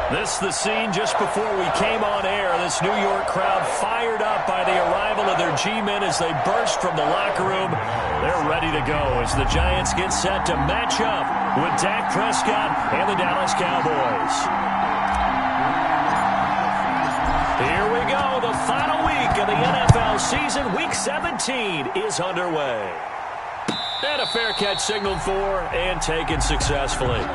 This the scene just before we came on air. This New York crowd fired up by the arrival of their G-men as they burst from the locker room. They're ready to go as the Giants get set to match up with Dak Prescott and the Dallas Cowboys. Here we go. The final week of the NFL season. Week 17 is underway. And a fair catch signaled for and taken successfully.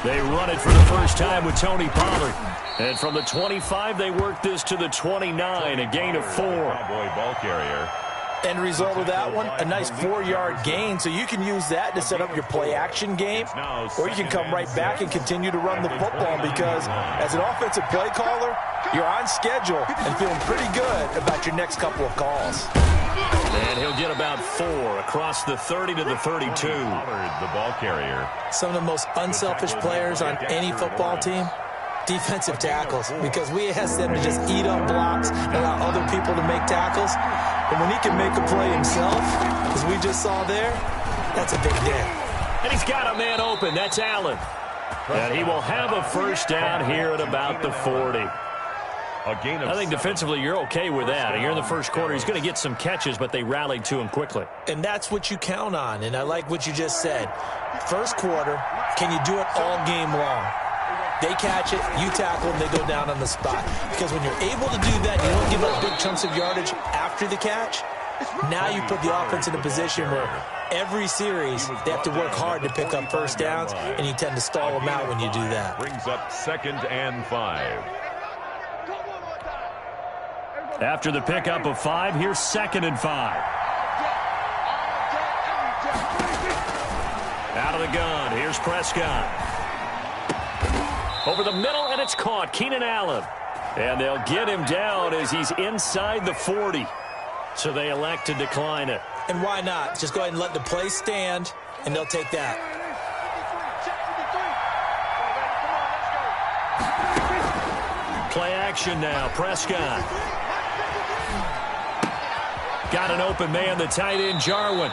They run it for the first time with Tony Pollard. And from the 25, they work this to the 29, a gain of 4. Cowboy ball carrier. End result of that one, a nice 4-yard gain, so you can use that to set up your play-action game, or you can come right back and continue to run the football because as an offensive play caller, you're on schedule and feeling pretty good about your next couple of calls. And he'll get about 4 across the 30 to the 32. Pollard, the ball carrier. Some of the most unselfish players on any football team, defensive tackles, because we ask them to just eat up blocks and allow other people to make tackles. And when he can make a play himself, as we just saw there, that's a big day. And he's got a man open. That's Allen. And he will have a first down here at about the 40. I think defensively you're okay with that. Here in the first quarter, he's going to get some catches, but they rallied to him quickly. And that's what you count on, and I like what you just said. First quarter, can you do it all game long? They catch it, you tackle them, they go down on the spot. Because when you're able to do that, you don't give up big chunks of yardage after the catch. Now you put the offense in a position where every series they have to work hard to pick up first downs, and you tend to stall them out when you do that. Brings up 2nd and 5. After the pickup of 5, here's 2nd and 5. Out of the gun, here's Prescott. Over the middle, and it's caught. Keenan Allen. And they'll get him down as he's inside the 40. So they elect to decline it. And why not? Just go ahead and let the play stand, and they'll take that. Play action now. Prescott. Got an open man, the tight end, Jarwin.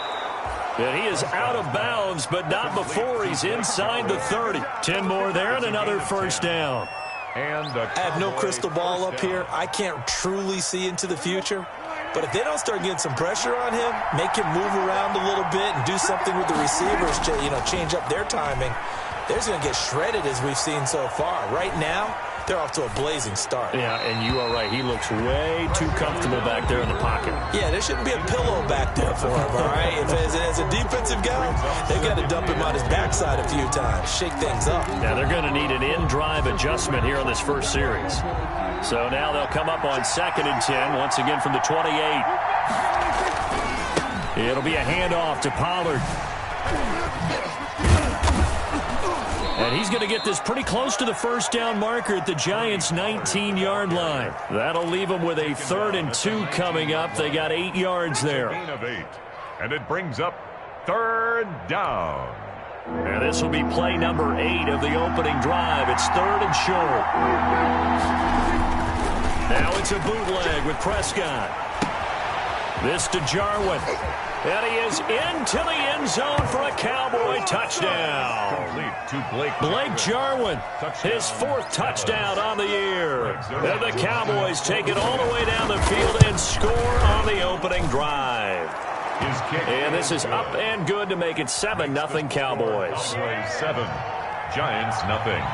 And he is out of bounds, but not before he's inside the 30. 10 more there and another first down. And I have no crystal ball up here. I can't truly see into the future. But if they don't start getting some pressure on him, make him move around a little bit and do something with the receivers, change up their timing, they're going to get shredded as we've seen so far. Right now, they're off to a blazing start. Yeah, and you are right. He looks way too comfortable back there in the pocket. Yeah, there shouldn't be a pillow back there for him, all right? As a defensive guy, they've got to dump him on his backside a few times, shake things up. Yeah, they're going to need an in-drive adjustment here on this first series. So now they'll come up on 2nd and 10, once again from the 28. It'll be a handoff to Pollard. And he's going to get this pretty close to the first down marker at the Giants' 19-yard line. That'll leave them with a 3rd and 2 coming up. They got 8 yards there. Gain of 8. And it brings up 3rd down. And this will be play number 8 of the opening drive. It's 3rd and short. Now it's a bootleg with Prescott. This to Jarwin. And he is into the end zone for a Cowboy touchdown. Blake Jarwin, his 4th touchdown on the year. And the Cowboys take it all the way down the field and score on the opening drive. And this is up and good to make it 7-0 Cowboys. 7, Giants nothing.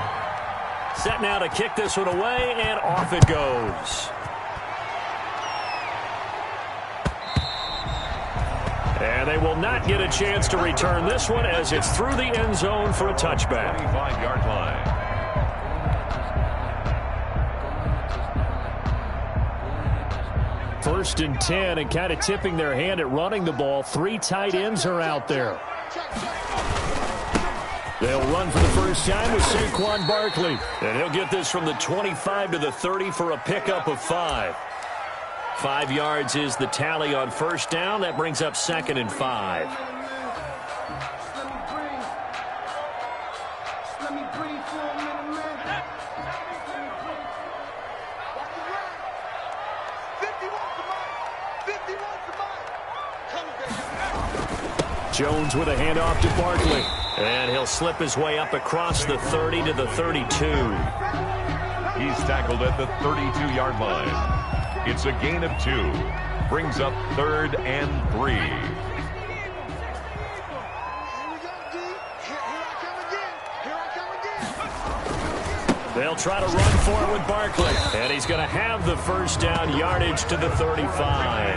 Set now to kick this one away, and off it goes. And they will not get a chance to return this one as it's through the end zone for a touchback. 25-yard line. First and 10, and kind of tipping their hand at running the ball. 3 tight ends are out there. They'll run for the first time with Saquon Barkley. And he'll get this from the 25 to the 30 for a pickup of 5. 5 yards is the tally on first down. That brings up 2nd and 5. Jones with a handoff to Barkley. And he'll slip his way up across the 30 to the 32. He's tackled at the 32-yard line. It's a gain of 2. Brings up 3rd and 3. They'll try to run for it with Barkley. And he's going to have the first down, yardage to the 35.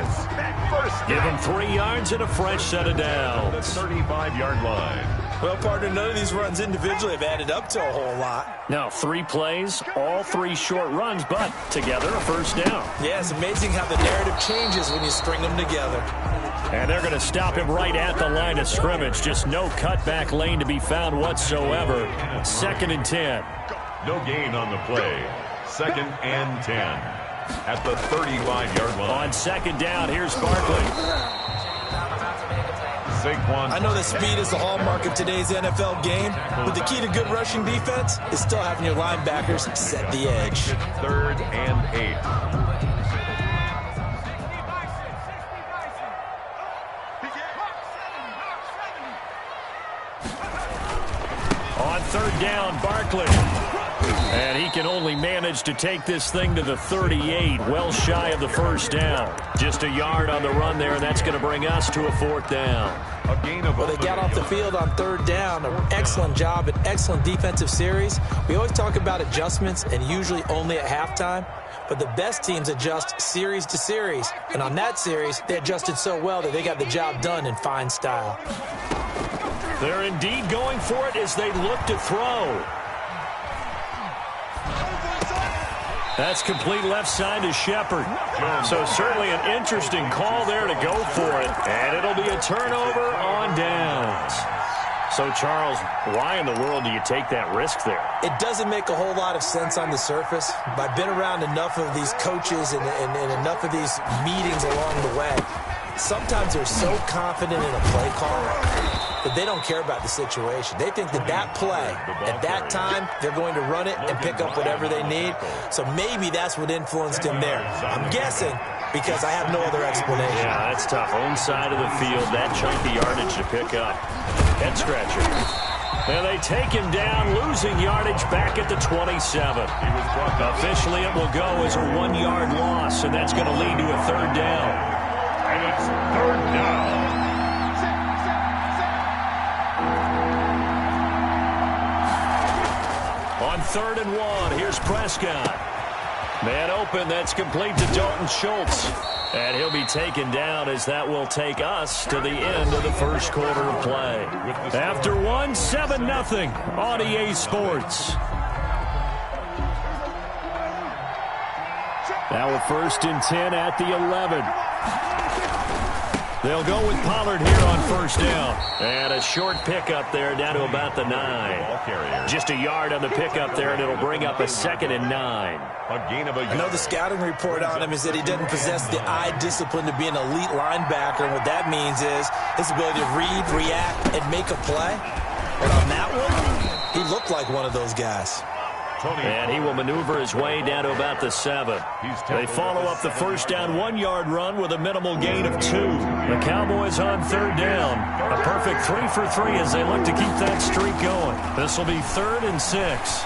Give him 3 yards and a fresh set of downs. The 35-yard line. Well, partner, none of these runs individually have added up to a whole lot. Now, 3 plays, all 3 short runs, but together a first down. Yeah, it's amazing how the narrative changes when you string them together. And they're going to stop him right at the line of scrimmage. Just no cutback lane to be found whatsoever. 2nd and 10. No gain on the play. 2nd and 10 at the 35-yard line. On 2nd down, here's Barkley. Saquon. I know that speed is the hallmark of today's NFL game, but the key to good rushing defense is still having your linebackers set the edge. 3rd and 8. On 3rd down, Barkley. And he can only manage to take this thing to the 38, well shy of the first down. Just a yard on the run there, and that's going to bring us to a 4th down. A gain of Well, they got off the field on 3rd down. An excellent job, an excellent defensive series. We always talk about adjustments, and usually only at halftime. But the best teams adjust series to series. And on that series, they adjusted so well that they got the job done in fine style. They're indeed going for it as they look to throw. That's complete left side to Shepard. So certainly an interesting call there to go for it. And it'll be a turnover on downs. So, Charles, why in the world do you take that risk there? It doesn't make a whole lot of sense on the surface. But I've been around enough of these coaches and enough of these meetings along the way. Sometimes they're so confident in a play call that they don't care about the situation. They think that that play, at that time, they're going to run it and pick up whatever they need. So maybe that's what influenced him there. I'm guessing because I have no other explanation. Yeah, that's tough. Own side of the field, that chunky yardage to pick up. Head scratcher. And they take him down, losing yardage back at the 27. Officially, it will go as a 1-yard loss, and that's going to lead to a 3rd down. And it's 3rd down. On 3rd and 1, here's Prescott. Man open, that's complete to Dalton Schultz. And he'll be taken down as that will take us to the end of the first quarter of play. After 1, 7-0 on EA Sports. Now with 1st and 10 at the 11. They'll go with Pollard here on 1st down. And a short pickup there down to about the 9. Just a yard on the pickup there, and it'll bring up a 2nd and 9. I know the scouting report on him is that he doesn't possess the eye discipline to be an elite linebacker. And what that means is his ability to read, react, and make a play. But on that one, he looked like one of those guys. And he will maneuver his way down to about the 7. They follow up the first down 1-yard run with a minimal gain of 2. The Cowboys on 3rd down. A perfect 3 for 3 as they look to keep that streak going. This will be 3rd and 6.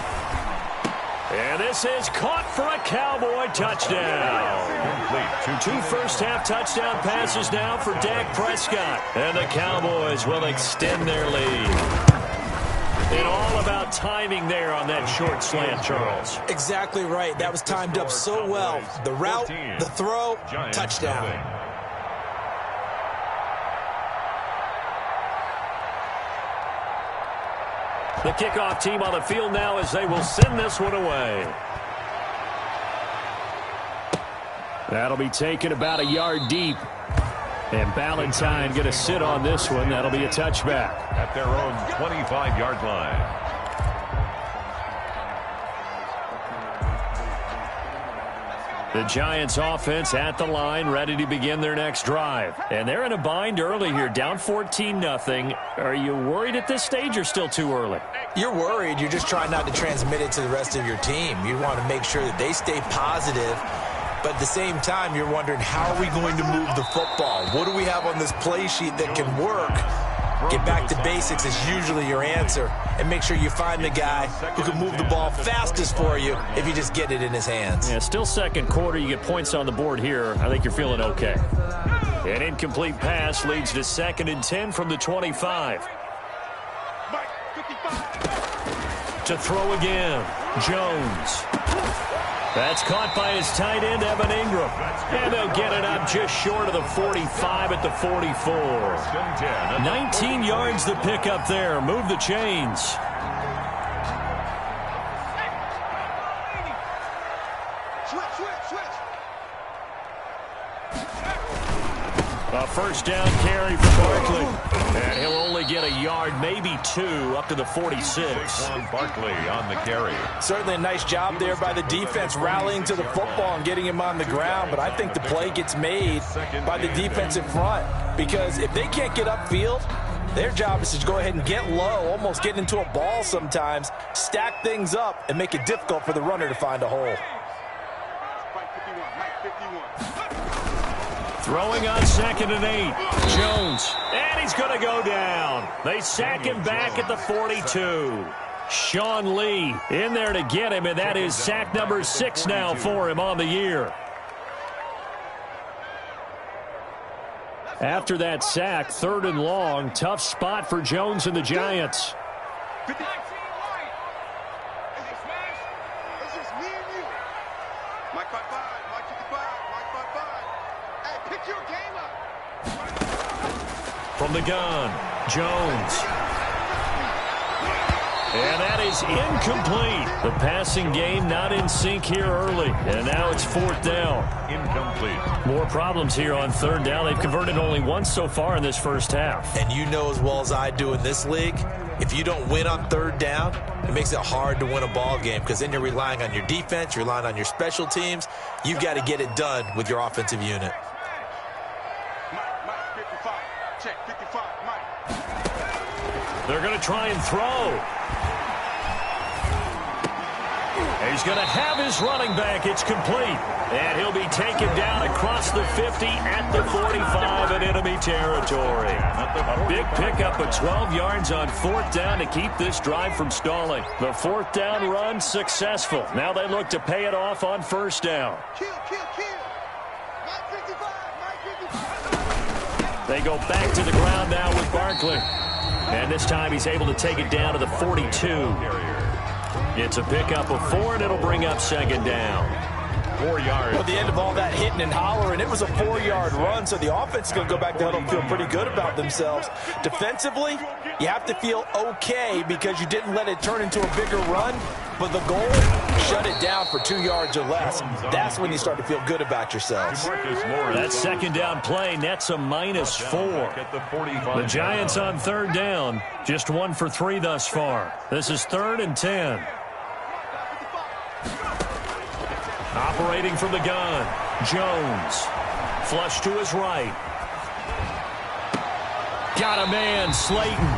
And this is caught for a Cowboy touchdown. 2 first-half touchdown passes now for Dak Prescott. And the Cowboys will extend their lead. And all about timing there on that short slant, Charles. Exactly right. That was timed up so well. The route, the throw, touchdown. The kickoff team on the field now as they will send this one away. That'll be taken about a yard deep. And Ballantyne going to sit on this one. That'll be a touchback. At their own 25-yard line. The Giants offense at the line, ready to begin their next drive. And they're in a bind early here, down 14-0. Are you worried at this stage or still too early? You're worried. You're just trying not to transmit it to the rest of your team. You want to make sure that they stay positive. But at the same time, you're wondering, how are we going to move the football? What do we have on this play sheet that can work? Get back to basics is usually your answer. And make sure you find the guy who can move the ball fastest for you if you just get it in his hands. Yeah, still second quarter. You get points on the board here. I think you're feeling okay. An incomplete pass leads to 2nd and 10 from the 25. To throw again, Jones. That's caught by his tight end, Evan Ingram. And they'll get it up just short of the 45 at the 44. 19 yards the pick up there. Move the chains. A first down carry for Barkley. And he'll only get a yard, maybe 2, up to the 46. Barkley on the carry. Certainly a nice job there by the defense, rallying to the football and getting him on the ground. But I think the play gets made by the defensive front. Because if they can't get upfield, their job is to go ahead and get low, almost get into a ball sometimes, stack things up, and make it difficult for the runner to find a hole. Throwing on 2nd and 8. Jones. And he's going to go down. They sack him back at the 42. Sean Lee in there to get him, and that is sack number 6 now for him on the year. After that sack, 3rd and long. Tough spot for Jones and the Giants. From the gun, Jones. And that is incomplete. The passing game not in sync here early. And now it's 4th down. Incomplete. More problems here on 3rd down. They've converted only once so far in this first half. And you know as well as I do in this league, if you don't win on 3rd down, it makes it hard to win a ball game because then you're relying on your defense, you're relying on your special teams. You've got to get it done with your offensive unit. They're going to try and throw. He's going to have his running back. It's complete. And he'll be taken down across the 50 at the 45 in enemy territory. A big pickup of 12 yards on 4th down to keep this drive from stalling. The 4th down run successful. Now they look to pay it off on 1st down. They go back to the ground now with Barkley. And this time he's able to take it down to the 42. It's a pickup of 4, and it'll bring up 2nd down. 4 yards. At the end of all that hitting and hollering, it was a 4-yard run, so the offense is going to go back to huddle and feel pretty good about themselves. Defensively, you have to feel okay because you didn't let it turn into a bigger run, but the goal, shut it down for 2 yards or less. That's when you start to feel good about yourselves. That 2nd down play nets a -4. The Giants on 3rd down, just 1 for 3 thus far. This is 3rd and 10. Operating from the gun, Jones. Flush to his right. Got a man, Slayton.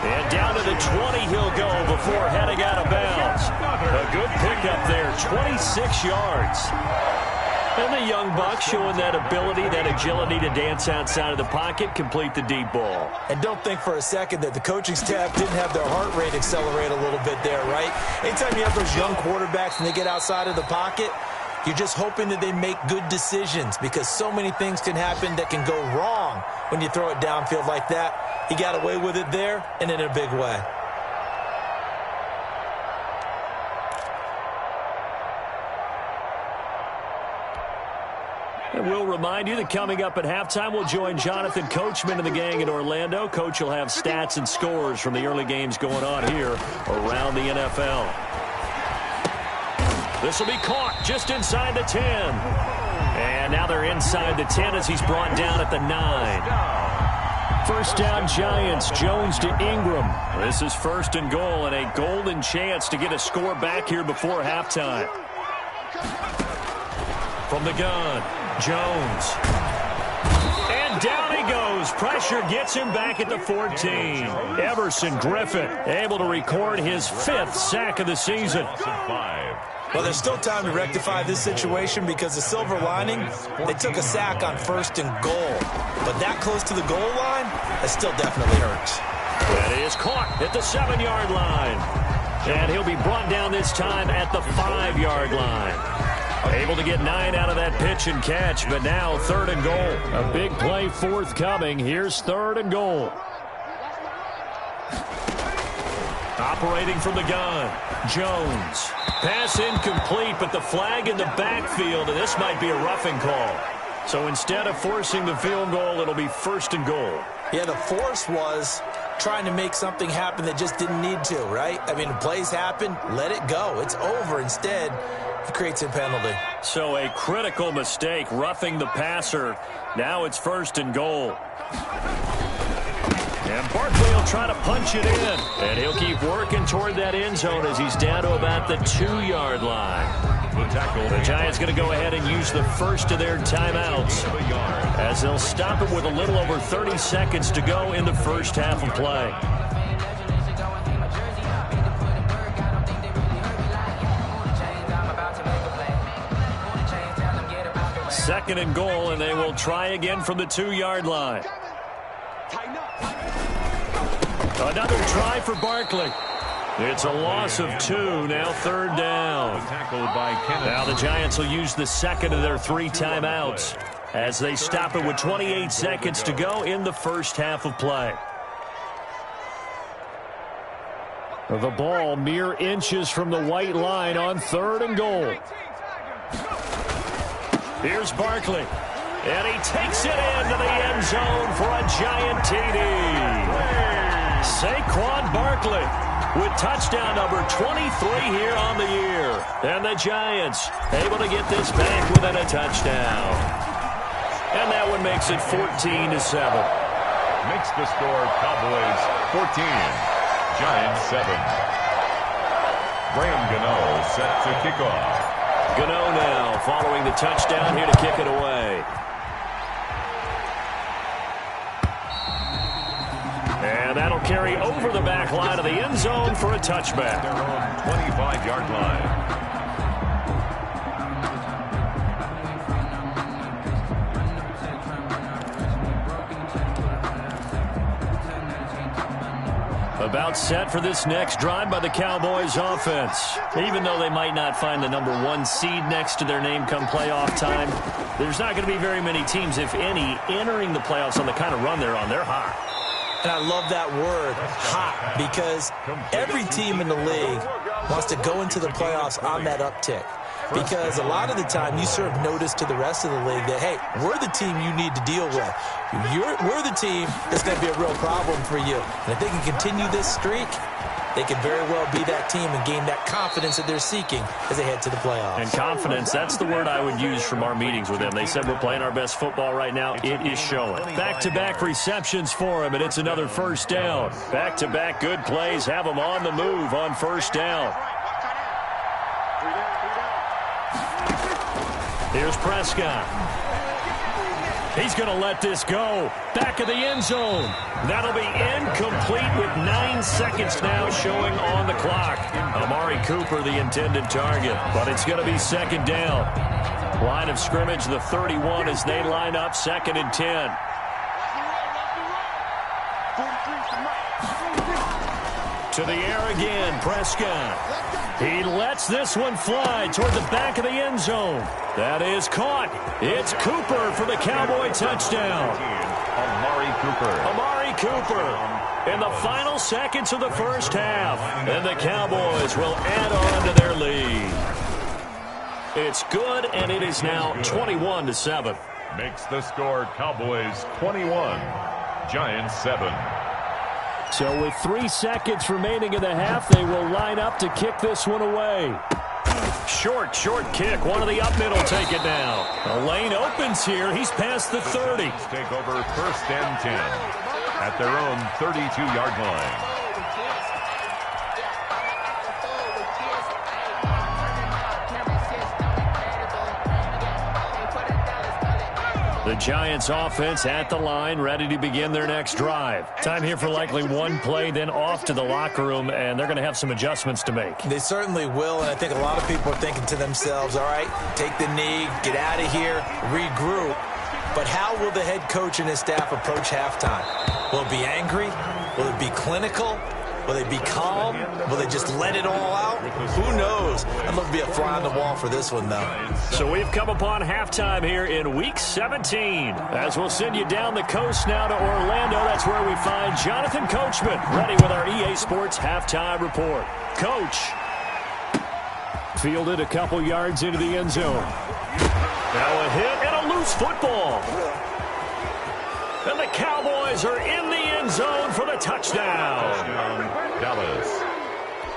And down to the 20 he'll go before heading out of bounds. A good pickup there, 26 yards. And the young buck showing that ability, that agility to dance outside of the pocket, complete the deep ball. And don't think for a second that the coaching staff didn't have their heart rate accelerate a little bit there, right? Anytime you have those young quarterbacks and they get outside of the pocket, you're just hoping that they make good decisions because so many things can happen that can go wrong when you throw it downfield like that. He got away with it there and in a big way. And we'll remind you that coming up at halftime, we'll join Jonathan Coachman and the gang in Orlando. Coach will have stats and scores from the early games going on here around the NFL. This will be caught just inside the 10. And now they're inside the 10 as he's brought down at the 9. First down, Giants. Jones to Ingram. This is first and goal, and a golden chance to get a score back here before halftime. From the gun, Jones. And down he goes. Pressure gets him back at the 14. Everson Griffin able to record his 5th sack of the season. Well, there's still time to rectify this situation because the silver lining, they took a sack on first and goal. But that close to the goal line, that still definitely hurts. That is caught at the 7-yard line. And he'll be brought down this time at the 5-yard line. Able to get 9 out of that pitch and catch, but now 3rd and goal. A big play forthcoming. Here's 3rd and goal. Operating from the gun, Jones. Pass incomplete, but the flag in the backfield, and this might be a roughing call. So instead of forcing the field goal, it'll be 1st and goal. Yeah, the force was trying to make something happen that just didn't need to, right? I mean, plays happen, let it go. It's over. Instead, he creates a penalty. So a critical mistake, roughing the passer. Now it's 1st and goal. And Barkley will try to punch it in. And he'll keep working toward that end zone as he's down to about the 2-yard line. The Giants going to go ahead and use the first of their timeouts as they'll stop it with a little over 30 seconds to go in the first half of play. Second and goal, and they will try again from the 2-yard line. Another try for Barkley. It's a loss of 2, now 3rd down. Now the Giants will use the second of their 3 timeouts as they stop it with 28 seconds to go in the first half of play. The ball mere inches from the white line on 3rd and goal. Here's Barkley, and he takes it into the end zone for a Giant TD. Saquon Barkley with touchdown number 23 here on the year. And the Giants able to get this back within a touchdown. And that one makes it 14-7. Makes the score Cowboys 14, Giants 7. Graham Gano set to kick off. Gano now following the touchdown here to kick it away. And that'll carry over the back line of the end zone for a touchback. Their own 25-yard line. About set for this next drive by the Cowboys offense. Even though they might not find the number 1 seed next to their name come playoff time, there's not going to be very many teams, if any, entering the playoffs on the kind of run they're on. They're hot. And I love that word, hot, because every team in the league wants to go into the playoffs on that uptick. Because a lot of the time you serve notice to the rest of the league that, hey, we're the team you need to deal with. We're the team that's going to be a real problem for you. And if they can continue this streak, they can very well be that team and gain that confidence that they're seeking as they head to the playoffs. And confidence, that's the word I would use from our meetings with them. They said we're playing our best football right now. It is showing. Back-to-back receptions for him, and it's another first down. Back-to-back good plays have them on the move on first down. Here's Prescott. He's going to let this go. Back of the end zone. That'll be incomplete with 9 seconds now showing on the clock. Amari Cooper, the intended target, but it's going to be 2nd down. Line of scrimmage, the 31 as they line up 2nd and 10. To the air again, Prescott. He lets this one fly toward the back of the end zone. That is caught. It's Cooper for the Cowboy touchdown. Amari Cooper in the final seconds of the first half. And the Cowboys will add on to their lead. It's good, and it is now 21-7. Makes the score Cowboys 21, Giants 7. So with 3 seconds remaining in the half, they will line up to kick this one away. Short kick. One of the up middle take it now. The lane opens here. He's past the 30. Take over 1st and 10 at their own 32-yard line. The Giants offense at the line, ready to begin their next drive. Time here for likely one play, then off to the locker room, and they're going to have some adjustments to make. They certainly will, and I think a lot of people are thinking to themselves, all right, take the knee, get out of here, regroup. But how will the head coach and his staff approach halftime? Will it be angry? Will it be clinical? Will they be calm? Will they just let it all out? Who knows? I'd love to be a fly on the wall for this one, though. So we've come upon halftime here in Week 17. As we'll send you down the coast now to Orlando, that's where we find Jonathan Coachman, ready with our EA Sports Halftime Report. Coach. Fielded a couple yards into the end zone. Now a hit and a loose football. And the Cowboys are in the end zone for the touchdown. Dallas.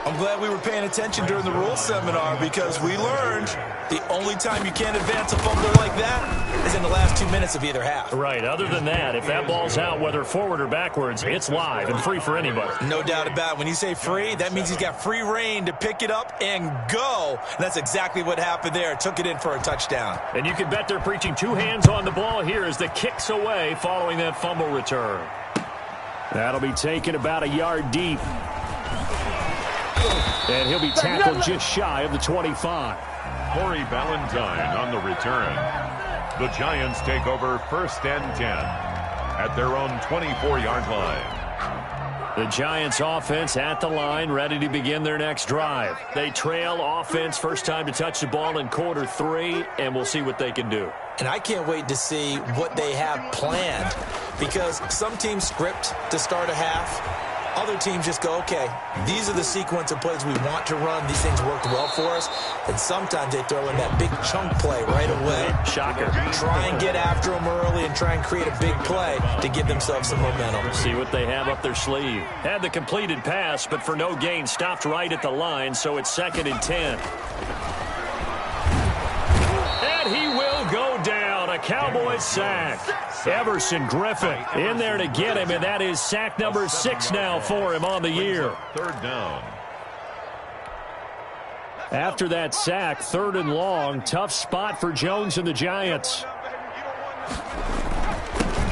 I'm glad we were paying attention during the rules seminar because we learned the only time you can't advance a fumble like that is in the last 2 minutes of either half. Right. Other than that, if that ball's out, whether forward or backwards, it's live and free for anybody. No doubt about it. When you say free, that means he's got free reign to pick it up and go. And that's exactly what happened there. Took it in for a touchdown. And you can bet they're preaching two hands on the ball here as the kick's away following that fumble return. That'll be taken about a yard deep. And he'll be tackled just shy of the 25. Corey Valentine on the return. The Giants take over 1st and 10 at their own 24-yard line. The Giants offense at the line, ready to begin their next drive. They trail offense, first time to touch the ball in quarter 3, and we'll see what they can do. And I can't wait to see what they have planned because some teams script to start a half. Other teams just go, okay, these are the sequence of plays we want to run. These things worked well for us. And sometimes they throw in that big chunk play right away. Shocker. Try and get after them early and try and create a big play to give themselves some momentum. See what they have up their sleeve. Had the completed pass, but for no gain, stopped right at the line, so it's 2nd and 10. And he will go down. A Cowboys sack. Everson Griffin in there to get him, and that is sack number 6 now for him on the year. 3rd down. After that sack, 3rd and long, tough spot for Jones and the Giants.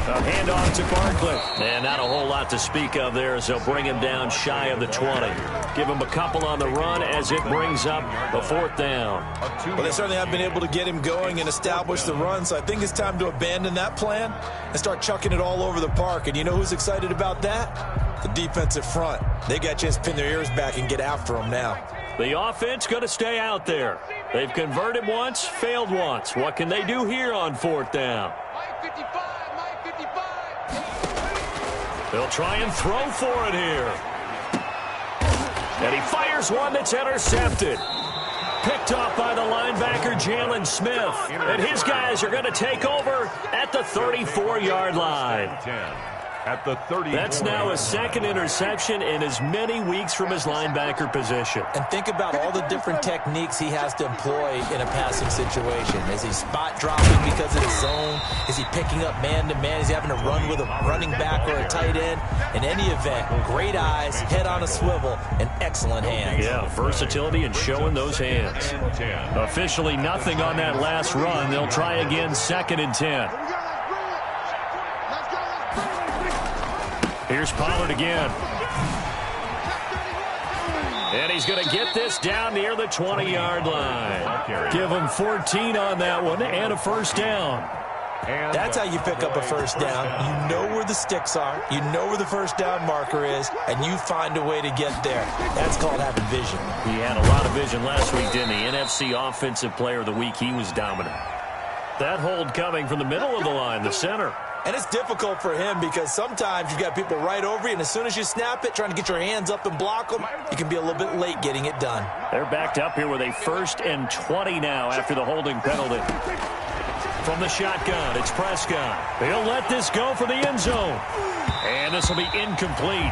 A handoff to Barkley. And not a whole lot to speak of there as they'll bring him down shy of the 20. Give him a couple on the run as it brings up the 4th down. Well, they certainly have been able to get him going and establish the run, so I think it's time to abandon that plan and start chucking it all over the park. And you know who's excited about that? The defensive front. They got a chance to pin their ears back and get after him now. The offense going to stay out there. They've converted once, failed once. What can they do here on 4th down? They'll try and throw for it here. And he fires one that's intercepted. Picked off by the linebacker, Jalen Smith. And his guys are going to take over at the 34-yard line. At the 30. That's now a 2nd interception in as many weeks from his linebacker position. And think about all the different techniques he has to employ in a passing situation. Is he spot dropping because of the zone? Is he picking up man-to-man? Is he having to run with a running back or a tight end? In any event, great eyes, head on a swivel, and excellent hands. Yeah, versatility and showing those hands. Officially nothing on that last run. They'll try again 2nd and 10. Here's Pollard again. And he's going to get this down near the 20-yard line. Give him 14 on that one and a 1st down. That's how you pick up a 1st down. You know where the sticks are. You know where the 1st down marker is, and you find a way to get there. That's called having vision. He had a lot of vision last week, didn't he? NFC Offensive Player of the Week. He was dominant. That hold coming from the middle of the line, the center. And it's difficult for him because sometimes you've got people right over you, and as soon as you snap it, trying to get your hands up and block them, you can be a little bit late getting it done. They're backed up here with a 1st and 20 now after the holding penalty. From the shotgun, it's Prescott. He'll let this go for the end zone. And this will be incomplete.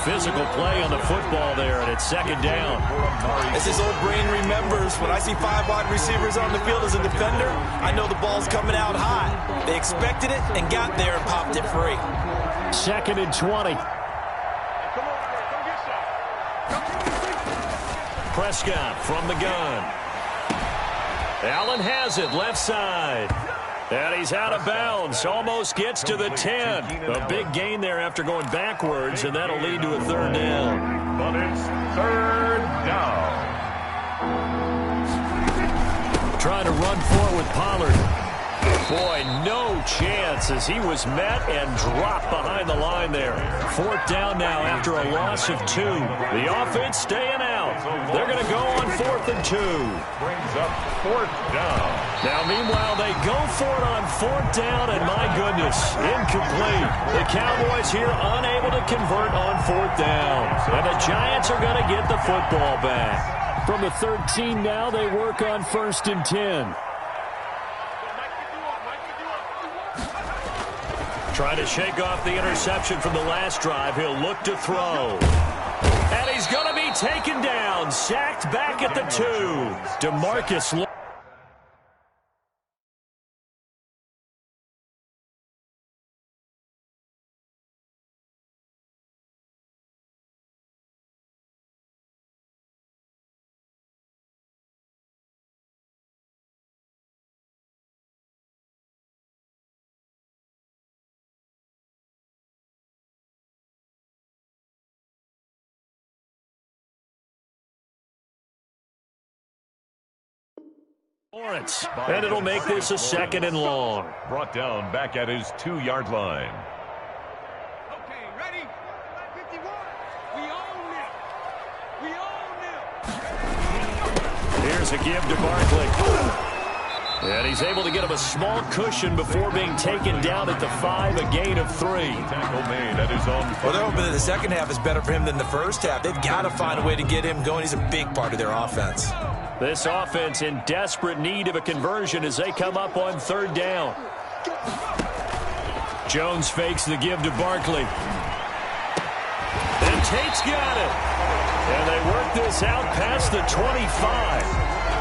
Physical play on the football there, and it's second down. As his old brain remembers, when I see 5 wide receivers on the field as a defender, I know the ball's coming out high. They expected it and got there and popped it free. Second and 20. Prescott from the gun. Allen has it, left side. And he's out of bounds. Almost gets to the 10. A big gain there after going backwards, and that'll lead to a third down. But it's third down. Trying to run forward with Pollard. Boy, no chance as he was met and dropped behind the line there. Fourth down now after a loss of 2. The offense staying out. They're going to go on 4th and 2. Brings up 4th down. Now, meanwhile, they go for it on 4th down, and my goodness, incomplete. The Cowboys here unable to convert on 4th down. And the Giants are going to get the football back. From the 13 now, they work on 1st and 10. Trying to shake off the interception from the last drive. He'll look to throw. And he's going to be taken down. Sacked back at the 2. DeMarcus. Lawrence, and it'll make this a 2nd and long. Brought down back at his 2-yard line. Okay, ready? 51. We own it. We own it. Here's a give to Barkley. And he's able to get him a small cushion before being taken down at the 5, a gain of 3. Tackle made at his own 5. Well, they're hoping that the second half is better for him than the first half. They've got to find a way to get him going. He's a big part of their offense. This offense in desperate need of a conversion as they come up on 3rd down. Jones fakes the give to Barkley. And Tate's got it. And they work this out past the 25.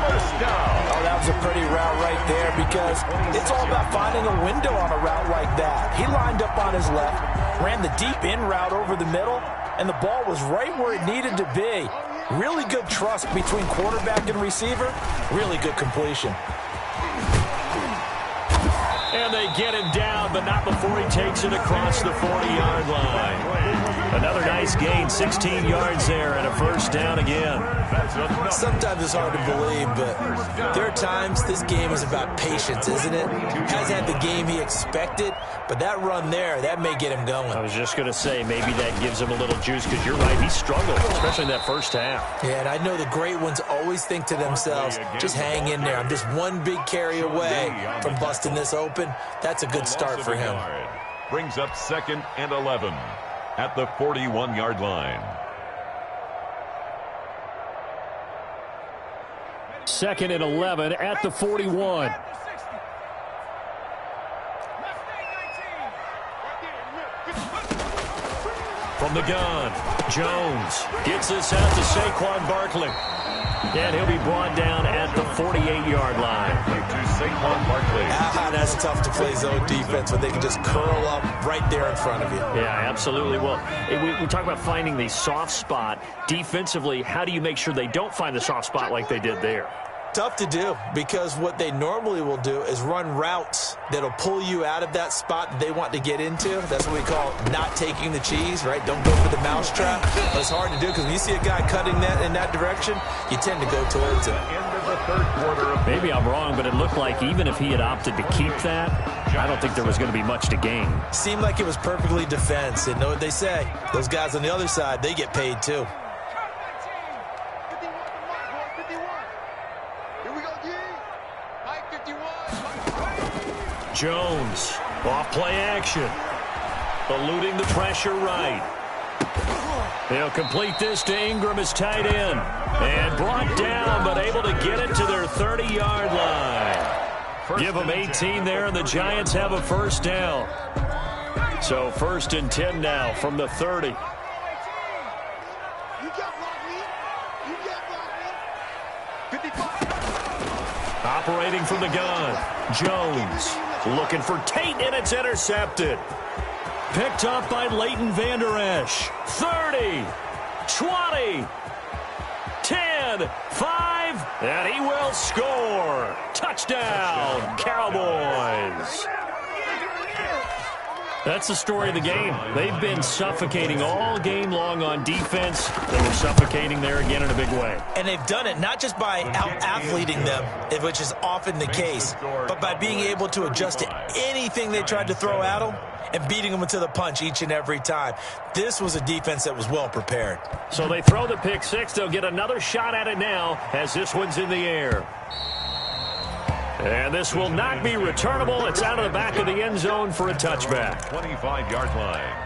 First down. Oh, that was a pretty route right there because it's all about finding a window on a route like that. He lined up on his left, ran the deep in route over the middle, and the ball was right where it needed to be. Really good trust between quarterback and receiver. Really good completion. And they get him down, but not before he takes it across the 40-yard line. Another nice gain, 16 yards there, and a first down again. Sometimes it's hard to believe, but there are times this game is about patience, isn't it? Has had the game he expected, but that run there, that may get him going. I was just going to say, maybe that gives him a little juice, because you're right, he struggled, especially in that first half. Yeah, and I know the great ones always think to themselves, just hang in there. I'm just one big carry away from busting this open. That's a good start for him. Brings up 2nd and 11 at the 41-yard line. 2nd and 11 at the 41. From the gun, Jones gets this out to Saquon Barkley. And he'll be brought down at the 48-yard line. To Saquon Barkley. That's tough to play zone defense when they can just curl up right there in front of you. Yeah, absolutely. Well, we talk about finding the soft spot. Defensively, how do you make sure they don't find the soft spot like they did there? Tough to do because what they normally will do is run routes that'll pull you out of that spot that they want to get into. That's what we call not taking the cheese, right? Don't go for the mousetrap. But it's hard to do because when you see a guy cutting that in that direction, you tend to go towards it. Into the 3rd quarter. Maybe I'm wrong, but it looked like even if he had opted to keep that, I don't think there was going to be much to gain. Seemed like it was perfectly defense. And know what they say? Those guys on the other side, they get paid too. Jones, off play action. Eluding the pressure right. They'll complete this to Ingram as tight end. And brought down, but able to get it to their 30-yard line. Give them 18 there, and the Giants have a first down. So 1st and 10 now from the 30. Operating from the gun, Jones looking for Tate, and it's intercepted. Picked up by Leighton Vander Esch. 30, 20, 10, 5, and he will score. Touchdown, Cowboys. That's the story of the game. They've been suffocating all game long on defense. They were suffocating there again in a big way. And they've done it not just by out-athleting them, which is often the case, but by being able to adjust to anything they tried to throw at them and beating them into the punch each and every time. This was a defense that was well prepared. So they throw the pick six. They'll get another shot at it now as this one's in the air. And this will not be returnable. It's out of the back of the end zone for a touchback. 25-yard line.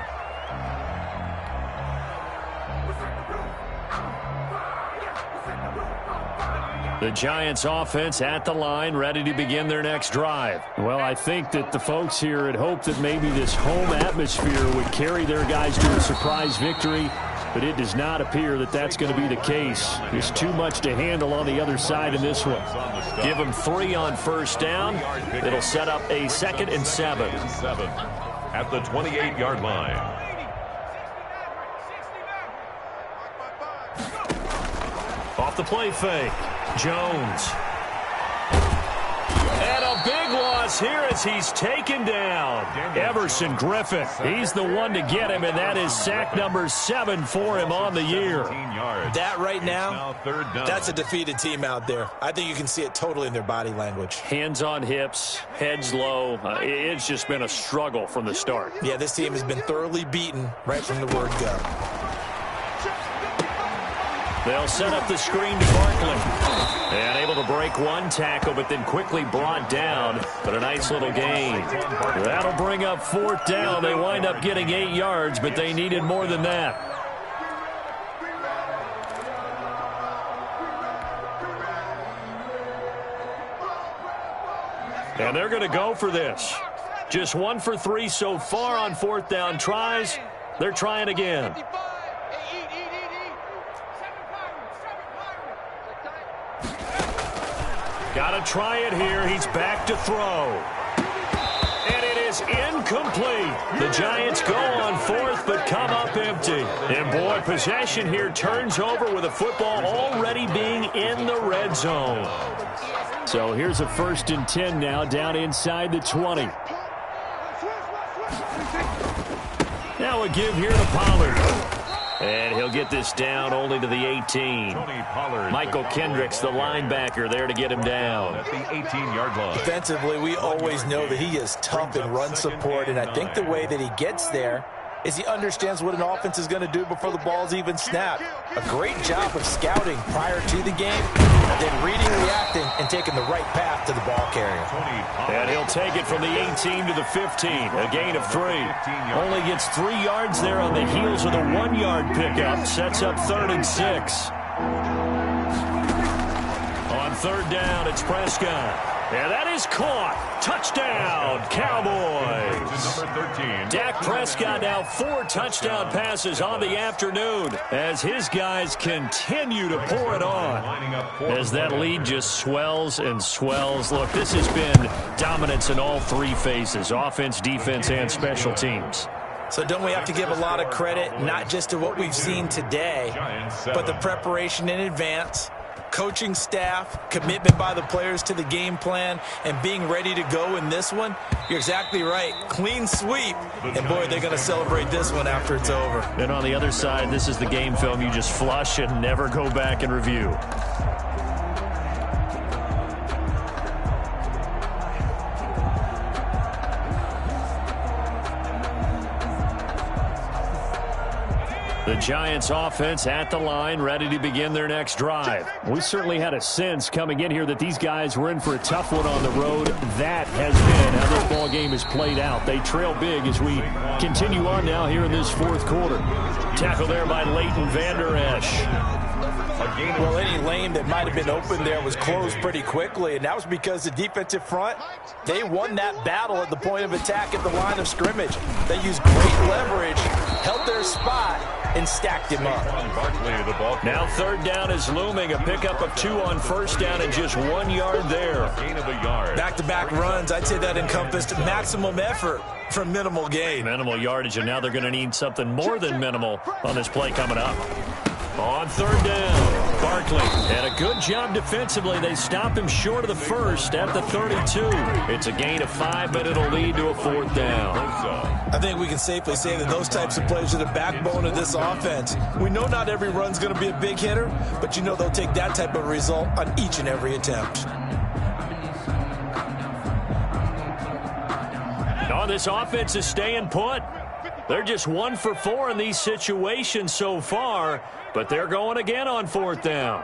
The Giants offense at the line, ready to begin their next drive. Well, I think that the folks here had hoped that maybe this home atmosphere would carry their guys to a surprise victory, but it does not appear that that's going to be the case. There's too much to handle on the other side in this one. Give them 3 on 1st down. It'll set up a 2nd and 7. At the 28-yard line. Off the play fake, Jones. And a big loss here as he's taken down. Everson Griffin. He's the one to get him, and that is sack number 7 for him on the year. That right now, that's a defeated team out there. I think you can see it totally in their body language. Hands on hips, heads low. It's just been a struggle from the start. Yeah, this team has been thoroughly beaten right from the word go. They'll set up the screen to Barkley. And able to break one tackle, but then quickly brought down. But a nice little gain. That'll bring up 4th down. They wind up getting 8 yards, but they needed more than that. And they're going to go for this. Just 1 for 3 so far on 4th down tries. They're trying again. Got to try it here. He's back to throw. And it is incomplete. The Giants go on 4th, but come up empty. And boy, possession here turns over with a football already being in the red zone. So here's a 1st and 10 now, down inside the 20. Now a give here to Pollard. And he'll get this down only to the 18. Michael Kendricks, the linebacker, there to get him down. At the 18-yard line. Defensively, we always know that he is tough in run support, and I think the way that he gets there is he understands what an offense is going to do before the ball's even snapped. A great job of scouting prior to the game, and then reading, reacting, and taking the right path to the ball carrier. And he'll take it from the 18 to the 15, a gain of 3. Only gets 3 yards there on the heels of the 1-yard pickup. Sets up 3rd and 6. On 3rd down, it's Prescott. And that is caught. Touchdown, Cowboys. Number 13. Dak Prescott now 4 touchdown passes on the afternoon as his guys continue to pour it on. As that lead just swells and swells. Look, this has been dominance in all 3 phases, offense, defense, and special teams. So don't we have to give a lot of credit, not just to what we've seen today, but the preparation in advance, coaching staff, commitment by the players to the game plan, and being ready to go in this one? You're exactly right. Clean sweep. And, boy, they're going to celebrate this one after it's over. And on the other side, this is the game film you just flush and never go back and review. The Giants offense at the line, ready to begin their next drive. We certainly had a sense coming in here that these guys were in for a tough one on the road. That has been how this ball game has played out. They trail big as we continue on now here in this 4th quarter. Tackle there by Leighton Vander Esch. Well, any lane that might have been open there was closed pretty quickly, and that was because the defensive front, they won that battle at the point of attack at the line of scrimmage. They used great leverage, held their spot, and stacked him up. Now third down is looming. A pickup of 2 on first down and just 1 yard there. Back-to-back runs, I'd say that encompassed maximum effort for minimal gain. Minimal yardage, and now they're going to need something more than minimal on this play coming up. On third down, Barkley had a good job defensively. They stop him short of the first at the 32. It's a gain of 5, but it'll lead to a fourth down. I think we can safely say that those types of plays are the backbone of this offense. We know not every run's going to be a big hitter, but you know they'll take that type of result on each and every attempt. Oh, this offense is staying put. They're just 1 for 4 in these situations so far, but they're going again on fourth down.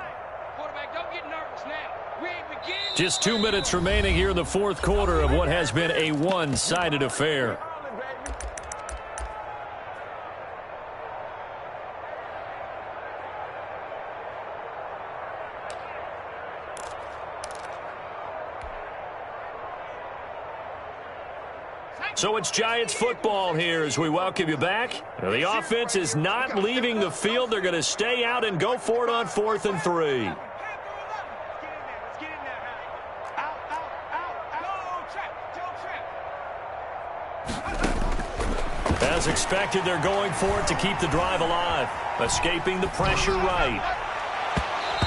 Quarterback, don't get nervous now. We ain't beginning. Just 2 minutes remaining here in the fourth quarter of what has been a one-sided affair. So it's Giants football here as we welcome you back. Now, the offense is not leaving the field. They're going to stay out and go for it on 4th and 3. As expected, they're going for it to keep the drive alive. Escaping the pressure right.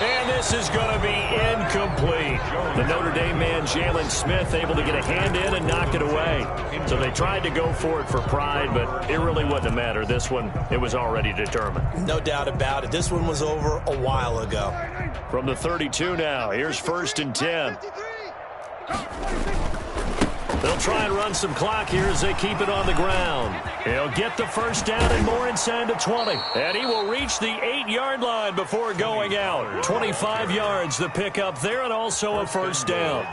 And this is going to be incomplete. The Notre Dame man, Jalen Smith, able to get a hand in and knock it away. So they tried to go for it for pride, but it really wouldn't matter. This one, it was already determined. No doubt about it. This one was over a while ago. From the 32 now, here's 1st and 10. They'll try and run some clock here as they keep it on the ground. He'll get the first down and more inside the 20. And he will reach the 8-yard line before going out. 25 yards the pickup there and also a first down.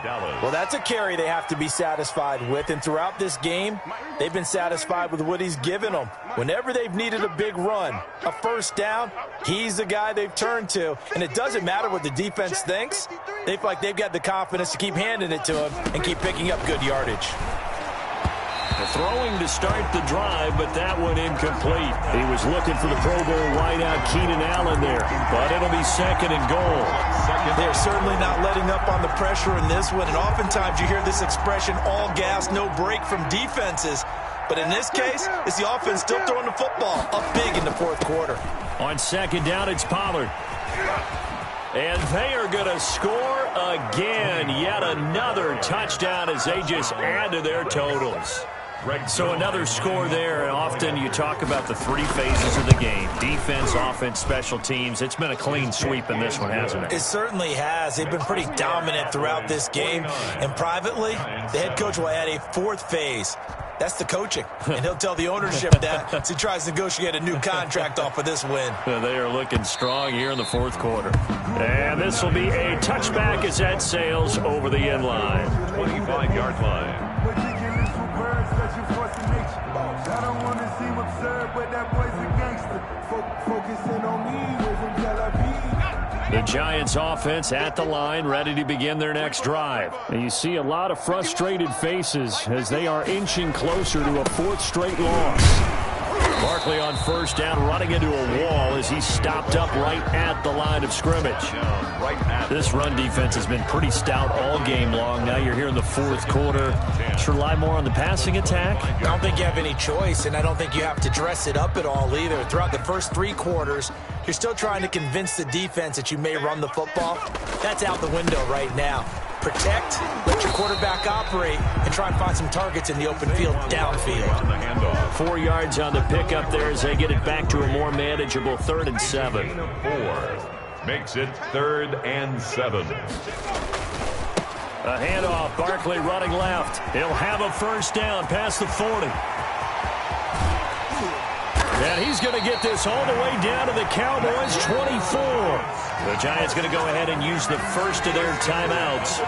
Well, that's a carry they have to be satisfied with. And throughout this game, they've been satisfied with what he's given them. Whenever they've needed a big run, a first down, he's the guy they've turned to. And it doesn't matter what the defense thinks. They feel like they've got the confidence to keep handing it to him and keep picking up good yardage. Throwing to start the drive, but that one incomplete. He was looking for the Pro Bowl wideout Keenan Allen there, but it'll be 2nd and goal. They're certainly not letting up on the pressure in this one, and oftentimes you hear this expression, all gas, no break from defenses. But in this case, it's the offense still throwing the football up big in the fourth quarter. On 2nd down, it's Pollard. And they are going to score again. Yet another touchdown as they just add to their totals. So another score there. And often you talk about the 3 phases of the game. Defense, offense, special teams. It's been a clean sweep in this one, hasn't it? It certainly has. They've been pretty dominant throughout this game. And privately, the head coach will add a 4th phase. That's the coaching. And he'll tell the ownership that as he tries to negotiate a new contract off of this win. They are looking strong here in the fourth quarter. And this will be a touchback as that sails over the end line. 25-yard line. I don't want to seem absurd, but that boy's a gangster. Focusing on me, from Tel Aviv. The Giants offense at the line, ready to begin their next drive. And you see a lot of frustrated faces as they are inching closer to a 4th straight loss. Barkley on first down, running into a wall as he's stopped up right at the line of scrimmage. This run defense has been pretty stout all game long. Now you're here in the fourth quarter. Should rely more on the passing attack? I don't think you have any choice, and I don't think you have to dress it up at all either. Throughout the first 3 quarters, you're still trying to convince the defense that you may run the football. That's out the window right now. Protect, let your quarterback operate, and try and find some targets in the open field downfield. 4 yards on the pickup there as they get it back to a more manageable 3rd and 7. 4 makes it 3rd and 7. A handoff, Barkley running left. He'll have a first down past the 40. And he's going to get this all the way down to the Cowboys' 24. The Giants going to go ahead and use the first of their timeouts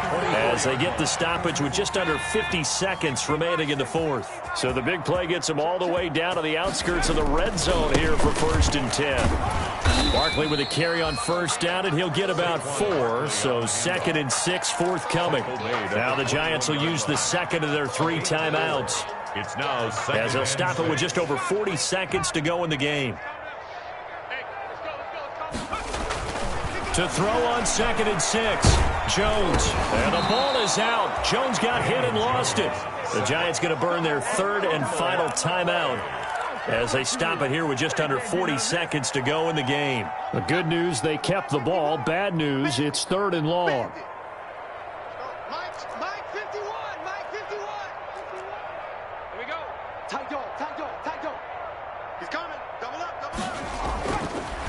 as they get the stoppage with just under 50 seconds remaining in the fourth. So the big play gets them all the way down to the outskirts of the red zone here for 1st and 10. Barkley with a carry on first down, and he'll get about 4. So 2nd and 6 forthcoming. Now the Giants will use the second of their 3 timeouts. It's now as they'll stop it with just over 40 seconds to go in the game. To throw on 2nd and 6. Jones. And the ball is out. Jones got hit and lost it. The Giants going to burn their 3rd and final timeout as they stop it here with just under 40 seconds to go in the game. The good news, they kept the ball. Bad news, it's 3rd and long.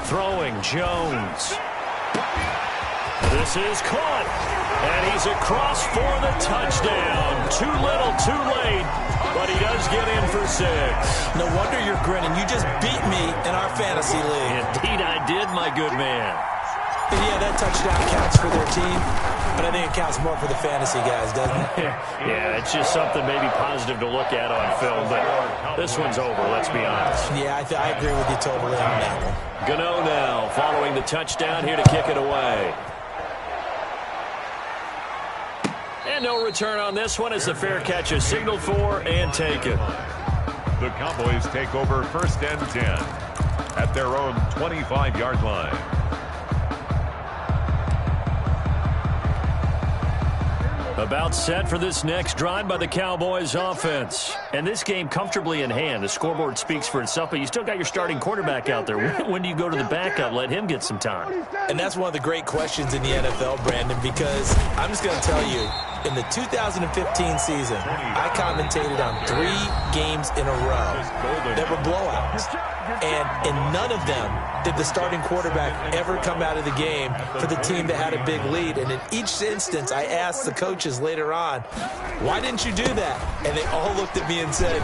Throwing, Jones. This is caught. And he's across for the touchdown. Too little, too late. But he does get in for 6. No wonder you're grinning. You just beat me in our fantasy league. Indeed I did, my good man. And yeah, that touchdown counts for their team. But I think it counts more for the fantasy guys, doesn't it? Yeah, it's just something maybe positive to look at on film. But this one's over, let's be honest. Yeah, I agree with you totally on that one. Gano now following the touchdown here to kick it away. And no return on this one as the fair catch is signaled for and taken. The Cowboys take over 1st and 10 at their own 25-yard line. About set for this next drive by the Cowboys offense. And this game comfortably in hand. The scoreboard speaks for itself, but you still got your starting quarterback out there. When do you go to the backup? Let him get some time. And that's one of the great questions in the NFL, Brandon, because I'm just going to tell you, in the 2015 season, I commentated on 3 games in a row that were blowouts. And in none of them did the starting quarterback ever come out of the game for the team that had a big lead. And in each instance, I asked the coaches later on, why didn't you do that? And they all looked at me and said,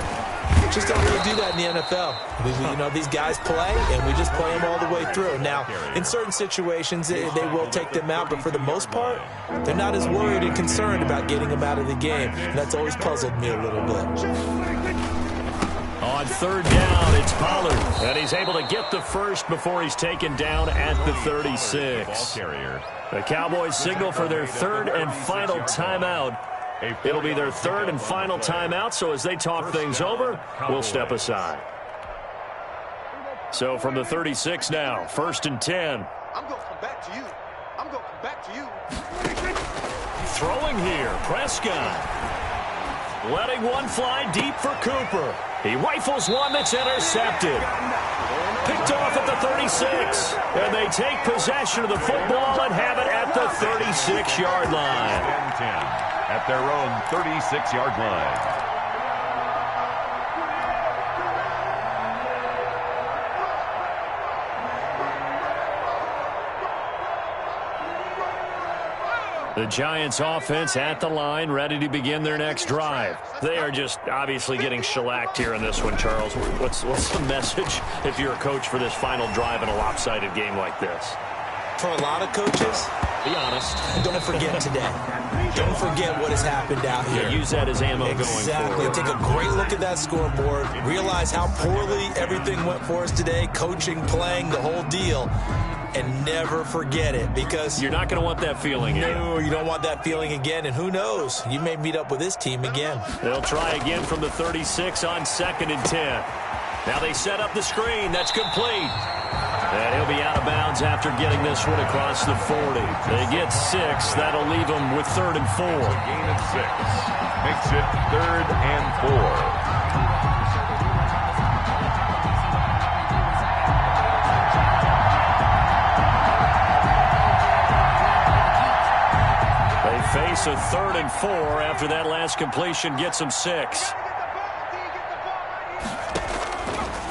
just don't really do that in the NFL. These guys play, and we just play them all the way through. Now, in certain situations, they will take them out, but for the most part, they're not as worried and concerned about getting them out of the game. And that's always puzzled me a little bit. On 3rd down, it's Pollard. And he's able to get the first before he's taken down at the 36. The Cowboys signal for their 3rd and final timeout. It'll be their 3rd and final timeout, so as they talk things over, we'll step aside. So from the 36 now, 1st and 10. I'm going to come back to you. I'm going to come back to you. Throwing here, Prescott. Letting one fly deep for Cooper. He rifles one that's intercepted. Picked off at the 36. And they take possession of the football and have it at the 36-yard line. 10 at their own 36-yard line. The Giants offense at the line, ready to begin their next drive. They are just obviously getting shellacked here in this one, Charles. What's the message if you're a coach for this final drive in a lopsided game like this? For a lot of coaches, be honest. Don't forget today. Don't forget what has happened out here. Yeah, use that as ammo going forward. Take a great look at that scoreboard. Realize how poorly everything went for us today. Coaching, playing, the whole deal. And never forget it, because you're not going to want that feeling again. No, you don't want that feeling again. And who knows? You may meet up with this team again. They'll try again from the 36 on 2nd and 10. Now they set up the screen. That's complete. And he'll be out of bounds after getting this one across the 40. They get 6. That'll leave them with 3rd and 4. Gain of 6. Makes it 3rd and 4. Face a 3rd and 4 after that last completion gets them 6.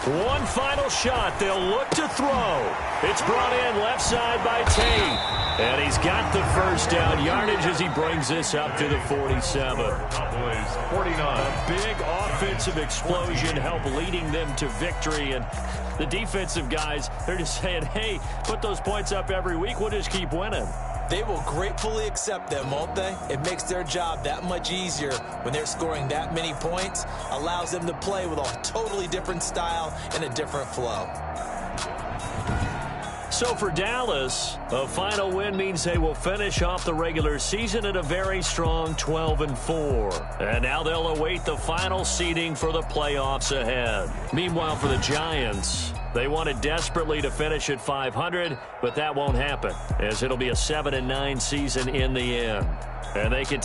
One final shot. They'll look to throw. It's brought in left side by Tate. And he's got the first down yardage as he brings this up to the 47. Cowboys 49. A big offensive explosion helped leading them to victory. And the defensive guys, they're just saying, hey, put those points up every week. We'll just keep winning. They will gratefully accept them, won't they? It makes their job that much easier when they're scoring that many points. Allows them to play with a totally different style and a different flow. So for Dallas, a final win means they will finish off the regular season at a very strong 12-4. And now they'll await the final seeding for the playoffs ahead. Meanwhile, for the Giants, they wanted desperately to finish at 500, but that won't happen, as it'll be a 7-9 season in the end. And they can